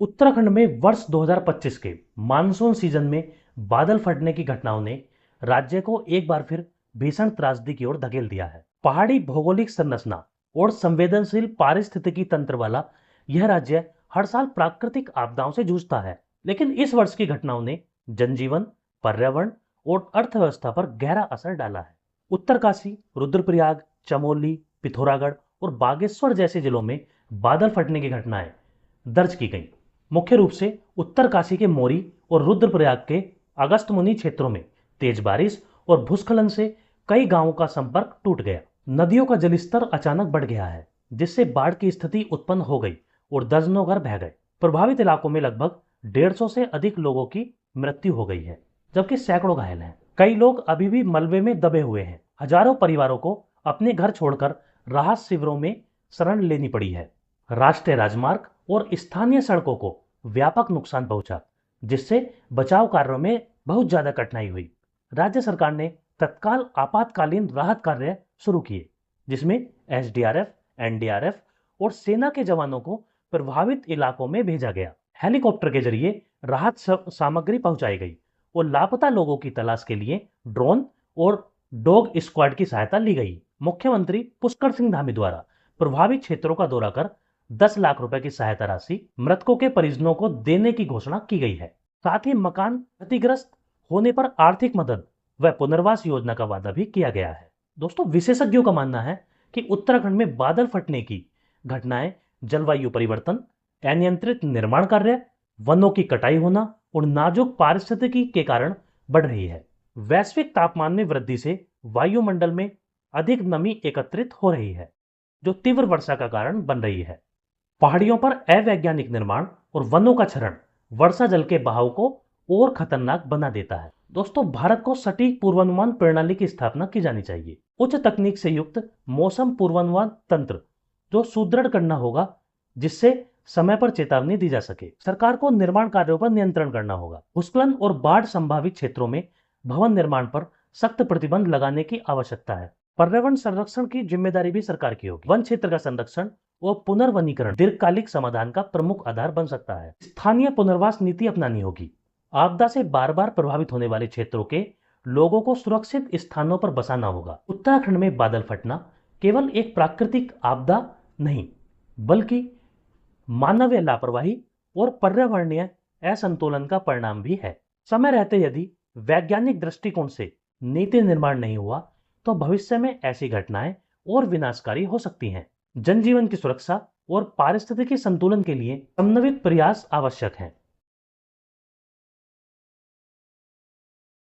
उत्तराखंड में वर्ष 2025 के मानसून सीजन में बादल फटने की घटनाओं ने राज्य को एक बार फिर भीषण त्रासदी की ओर धकेल दिया है। पहाड़ी भौगोलिक संरचना और संवेदनशील पारिस्थितिकी तंत्र वाला यह राज्य हर साल प्राकृतिक आपदाओं से जूझता है, लेकिन इस वर्ष की घटनाओं ने जनजीवन, पर्यावरण और अर्थव्यवस्था पर गहरा असर डाला है। उत्तरकाशी, रुद्रप्रयाग, चमोली, पिथौरागढ़ और बागेश्वर जैसे जिलों में बादल फटने की घटनाएं दर्ज की गई। मुख्य रूप से उत्तरकाशी के मोरी और रुद्रप्रयाग के अगस्त्यमुनि क्षेत्रों में तेज बारिश और भूस्खलन से कई गांवों का संपर्क टूट गया। नदियों का जलस्तर अचानक बढ़ गया है, जिससे बाढ़ की स्थिति उत्पन्न हो गई और दर्जनों घर बह गए। प्रभावित इलाकों में लगभग 150 से अधिक लोगों की मृत्यु हो गई है, जबकि सैकड़ों घायल हैं। कई लोग अभी भी मलबे में दबे हुए हैं। हजारों परिवारों को अपने घर छोड़कर राहत शिविरों में शरण लेनी पड़ी है। राष्ट्रीय राजमार्ग और स्थानीय सड़कों को व्यापक नुकसान पहुंचा, जिससे बचाव कार्यों में बहुत ज्यादा कठिनाई हुई। राज्य सरकार ने तत्काल आपातकालीन राहत कार्य शुरू किए, जिसमें एसडीआरएफ, एनडीआरएफ और सेना के जवानों को प्रभावित इलाकों में भेजा गया। हेलीकॉप्टर के जरिए राहत सामग्री पहुंचाई गई और लापता लोगों की तलाश के लिए ड्रोन और डॉग स्क्वाड की सहायता ली गई। मुख्यमंत्री पुष्कर सिंह धामी द्वारा प्रभावित क्षेत्रों का दौरा कर 10 लाख रुपए की सहायता राशि मृतकों के परिजनों को देने की घोषणा की गई है। साथ ही मकान क्षतिग्रस्त होने पर आर्थिक मदद व पुनर्वास योजना का वादा भी किया गया है। दोस्तों, विशेषज्ञों का मानना है कि उत्तराखंड में बादल फटने की घटनाएं जलवायु परिवर्तन, अनियंत्रित निर्माण कार्य, वनों की कटाई होना और नाजुक पारिस्थितिकी के कारण बढ़ रही है। वैश्विक तापमान में वृद्धि से वायुमंडल में अधिक नमी एकत्रित हो रही है, जो तीव्र वर्षा का कारण बन रही है। पहाड़ियों पर अवैज्ञानिक निर्माण और वनों का क्षरण वर्षा जल के बहाव को और खतरनाक बना देता है। दोस्तों, भारत को सटीक पूर्वानुमान प्रणाली की स्थापना की जानी चाहिए। उच्च तकनीक से युक्त मौसम पूर्वानुमान तंत्र जो सुदृढ़ करना होगा, जिससे समय पर चेतावनी दी जा सके। सरकार को निर्माण कार्यों पर नियंत्रण करना होगा। भूस्खलन और बाढ़ संभावित क्षेत्रों में भवन निर्माण पर सख्त प्रतिबंध लगाने की आवश्यकता है। पर्यावरण संरक्षण की जिम्मेदारी भी सरकार की होगी। वन क्षेत्र का संरक्षण और पुनर्वनीकरण दीर्घकालिक समाधान का प्रमुख आधार बन सकता है। स्थानीय पुनर्वास नीति अपनानी होगी। आपदा से बार बार प्रभावित होने वाले क्षेत्रों के लोगों को सुरक्षित स्थानों पर बसाना होगा। उत्तराखंड में बादल फटना केवल एक प्राकृतिक आपदा नहीं, बल्कि मानवीय लापरवाही और पर्यावरणीय असंतुलन का परिणाम भी है। समय रहते यदि वैज्ञानिक दृष्टिकोण से नीति निर्माण नहीं हुआ, तो भविष्य में ऐसी घटनाएं और विनाशकारी हो सकती हैं। जनजीवन की सुरक्षा और पारिस्थितिकी संतुलन के लिए समन्वित प्रयास आवश्यक हैं।